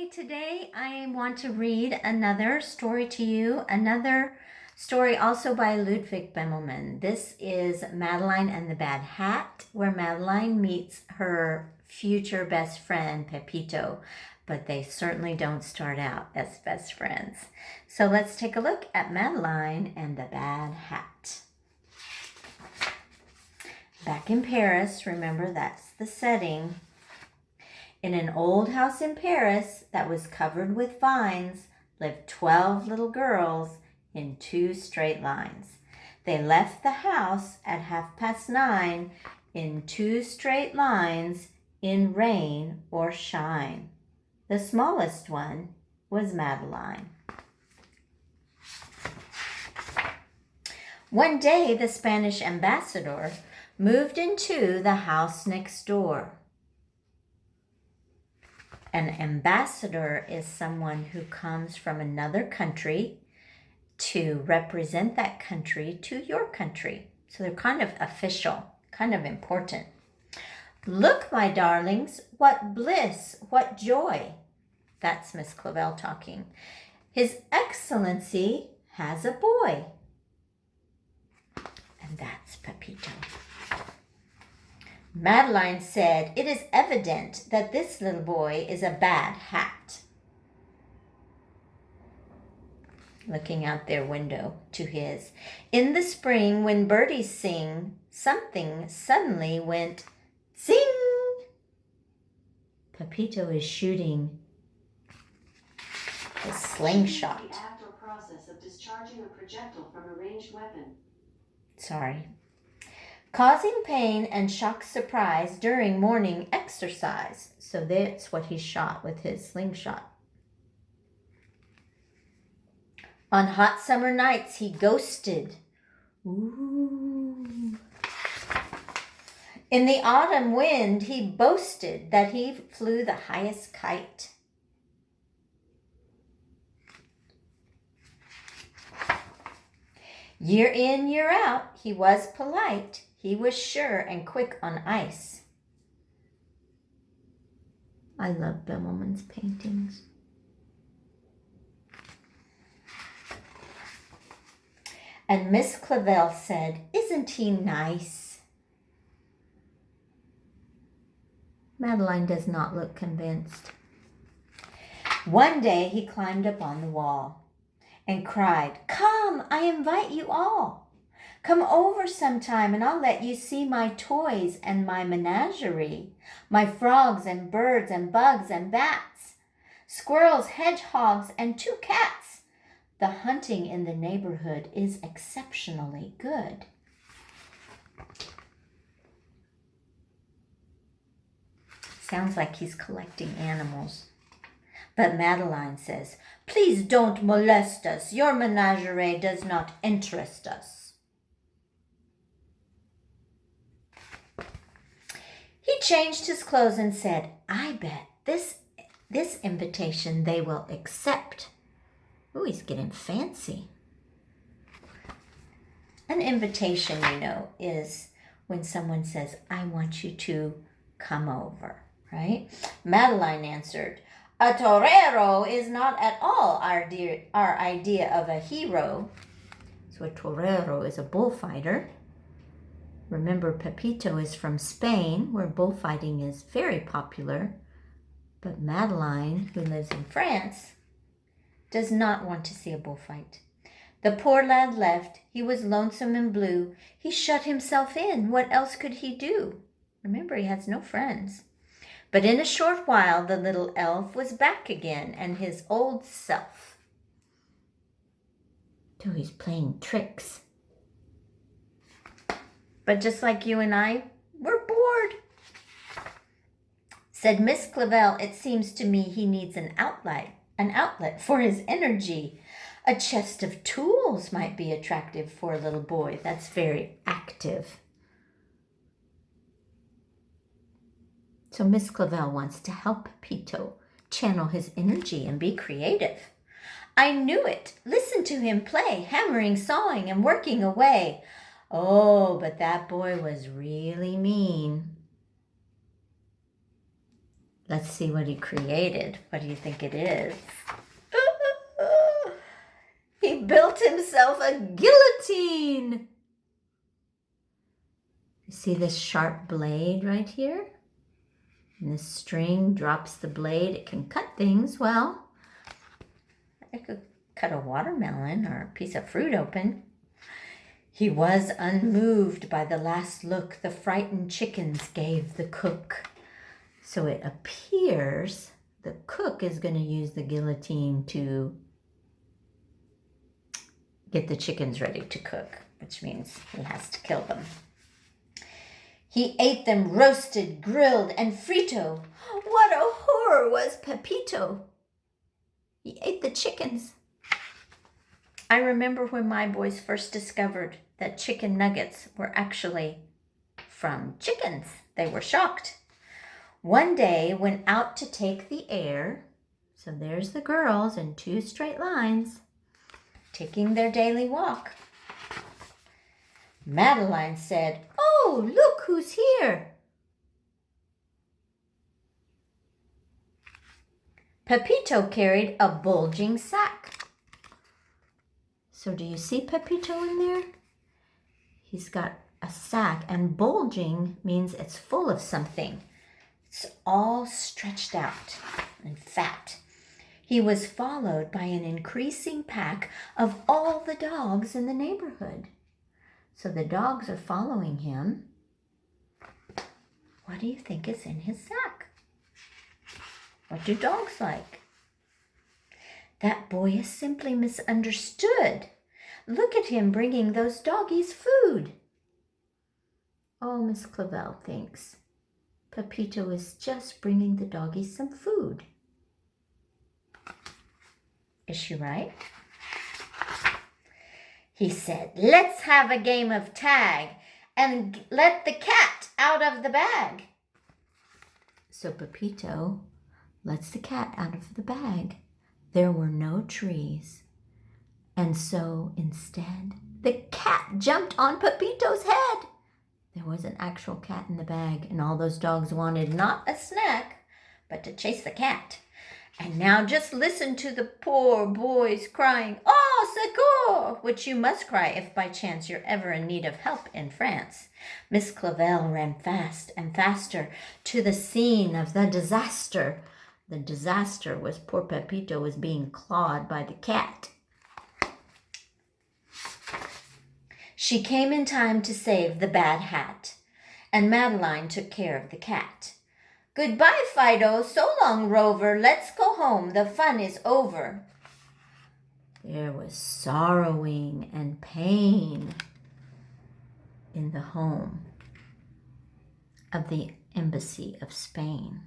Hi, today I want to read another story to you, another story also by Ludwig Bemelman. This is Madeline and the Bad Hat, where Madeline meets her future best friend, Pepito, but they certainly don't start out as best friends. So let's take a look at Madeline and the Bad Hat. Back in Paris, remember that's the setting. In an old house in Paris that was covered with vines lived 12 little girls in 2 straight lines. They left the house at 9:30 in 2 straight lines in rain or shine. The smallest one was Madeline. One day the Spanish ambassador moved into the house next door. An ambassador is someone who comes from another country to represent that country to your country. So they're kind of official, kind of important. Look, my darlings, what bliss, what joy. That's Miss Clavel talking. His Excellency has a boy. And that's Pepito. Madeline said, "It is evident that this little boy is a bad hat." Looking out their window to his. In the spring, when birdies sing, something suddenly went zing. Pepito is shooting a slingshot. The act or process of discharging a projectile from a ranged weapon. Causing pain and shock surprise during morning exercise. So that's what he shot with his slingshot. On hot summer nights, he ghosted. Ooh. In the autumn wind, he boasted that he flew the highest kite. Year in, year out, he was polite. He was sure and quick on ice. I love Bemelman's paintings. And Miss Clavel said, "Isn't he nice?" Madeline does not look convinced. One day he climbed up on the wall and cried, "Come, I invite you all. Come over sometime and I'll let you see my toys and my menagerie, my frogs and birds and bugs and bats, squirrels, hedgehogs, and 2 cats. The hunting in the neighborhood is exceptionally good." Sounds like he's collecting animals. But Madeline says, "Please don't molest us. Your menagerie does not interest us." He changed his clothes and said, "I bet this invitation they will accept." Ooh, he's getting fancy. An invitation, is when someone says, "I want you to come over," right? Madeline answered, "A torero is not at all our idea of a hero." So a torero is a bullfighter. Remember, Pepito is from Spain, where bullfighting is very popular. But Madeline, who lives in France, does not want to see a bullfight. The poor lad left. He was lonesome and blue. He shut himself in. What else could he do? Remember, he has no friends. But in a short while, the little elf was back again and his old self. So he's playing tricks. But just like you and I, we're bored. Said Miss Clavel, "It seems to me he needs an outlet for his energy. A chest of tools might be attractive for a little boy that's very active." So Miss Clavel wants to help Pepito channel his energy and be creative. "I knew it. Listen to him play, hammering, sawing, and working away. Oh, but that boy was really mean." Let's see what he created. What do you think it is? He built himself a guillotine. You see this sharp blade right here? And this string drops the blade. It can cut things. Well, it could cut a watermelon or a piece of fruit open. He was unmoved by the last look the frightened chickens gave the cook. So it appears the cook is going to use the guillotine to get the chickens ready to cook, which means he has to kill them. He ate them roasted, grilled, and frito. What a horror was Pepito! He ate the chickens. I remember when my boys first discovered that chicken nuggets were actually from chickens. They were shocked. One day, went out to take the air. So there's the girls in 2 straight lines, taking their daily walk. Madeline said, "Oh, look who's here." Pepito carried a bulging sack. So do you see Pepito in there? He's got a sack, and bulging means it's full of something. It's all stretched out and fat. He was followed by an increasing pack of all the dogs in the neighborhood. So the dogs are following him. What do you think is in his sack? What do dogs like? That boy is simply misunderstood. Look at him bringing those doggies food. Oh, Miss Clavel thinks Pepito is just bringing the doggies some food. Is she right? He said, "Let's have a game of tag and let the cat out of the bag." So Pepito lets the cat out of the bag. There were no trees. And so instead, the cat jumped on Pepito's head. There was an actual cat in the bag, and all those dogs wanted not a snack, but to chase the cat. And now just listen to the poor boys crying, "Oh, secours!" which you must cry if by chance you're ever in need of help in France. Miss Clavel ran fast and faster to the scene of the disaster. The disaster was poor Pepito was being clawed by the cat. She came in time to save the bad hat, and Madeline took care of the cat. "Goodbye, Fido. So long, Rover. Let's go home. The fun is over." There was sorrowing and pain in the home of the Embassy of Spain.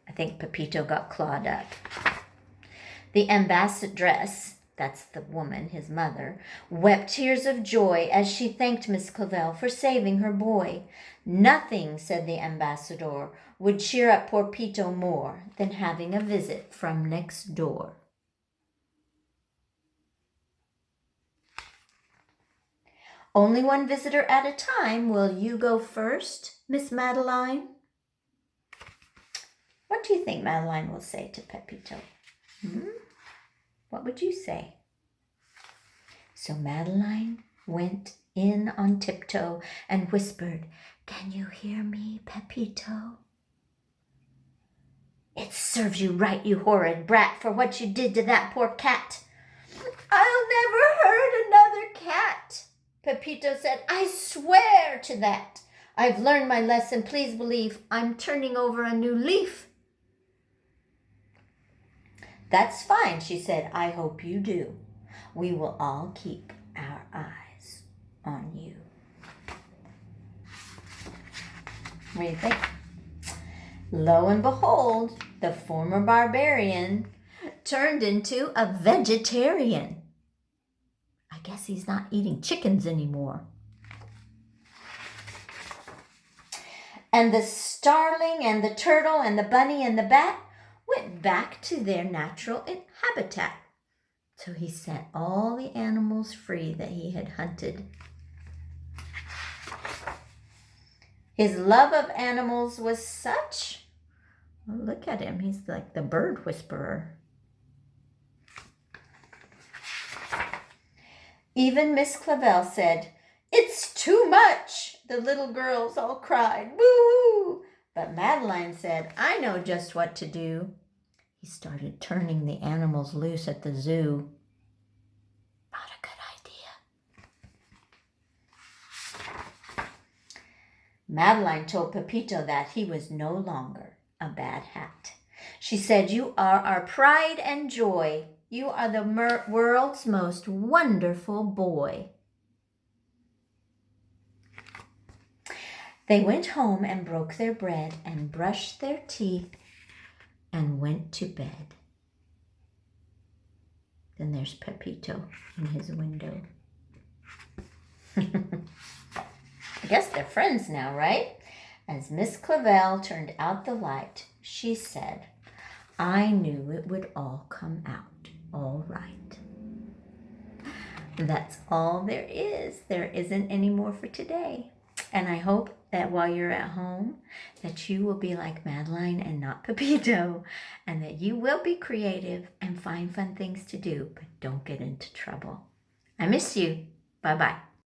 I think Pepito got clawed up. The ambassadress, that's the woman, his mother, wept tears of joy as she thanked Miss Clavel for saving her boy. Nothing, said the ambassador, would cheer up poor Pito more than having a visit from next door. Only one visitor at a time. Will you go first, Miss Madeline? What do you think Madeline will say to Pepito? What would you say? So Madeline went in on tiptoe and whispered, "Can you hear me, Pepito?" "It serves you right, you horrid brat, for what you did to that poor cat." "I'll never hurt another cat," Pepito said. "I swear to that. I've learned my lesson. Please believe I'm turning over a new leaf." "That's fine," she said. "I hope you do. We will all keep our eyes on you." What do you think? Lo and behold, the former barbarian turned into a vegetarian. I guess he's not eating chickens anymore. And the starling and the turtle and the bunny and the bat went back to their natural habitat. So he set all the animals free that he had hunted. His love of animals was such. Oh, look at him. He's like the bird whisperer. Even Miss Clavel said, "It's too much." The little girls all cried, "Boo-hoo!" But Madeline said, "I know just what to do." He started turning the animals loose at the zoo. Not a good idea. Madeline told Pepito that he was no longer a bad hat. She said, "You are our pride and joy. You are the world's most wonderful boy." They went home and broke their bread and brushed their teeth and went to bed. Then there's Pepito in his window. I guess they're friends now, right? As Miss Clavel turned out the light, she said, "I knew it would all come out all right." That's all there is. There isn't any more for today. And I hope that while you're at home, that you will be like Madeline and not Pepito, and that you will be creative and find fun things to do, but don't get into trouble. I miss you. Bye-bye.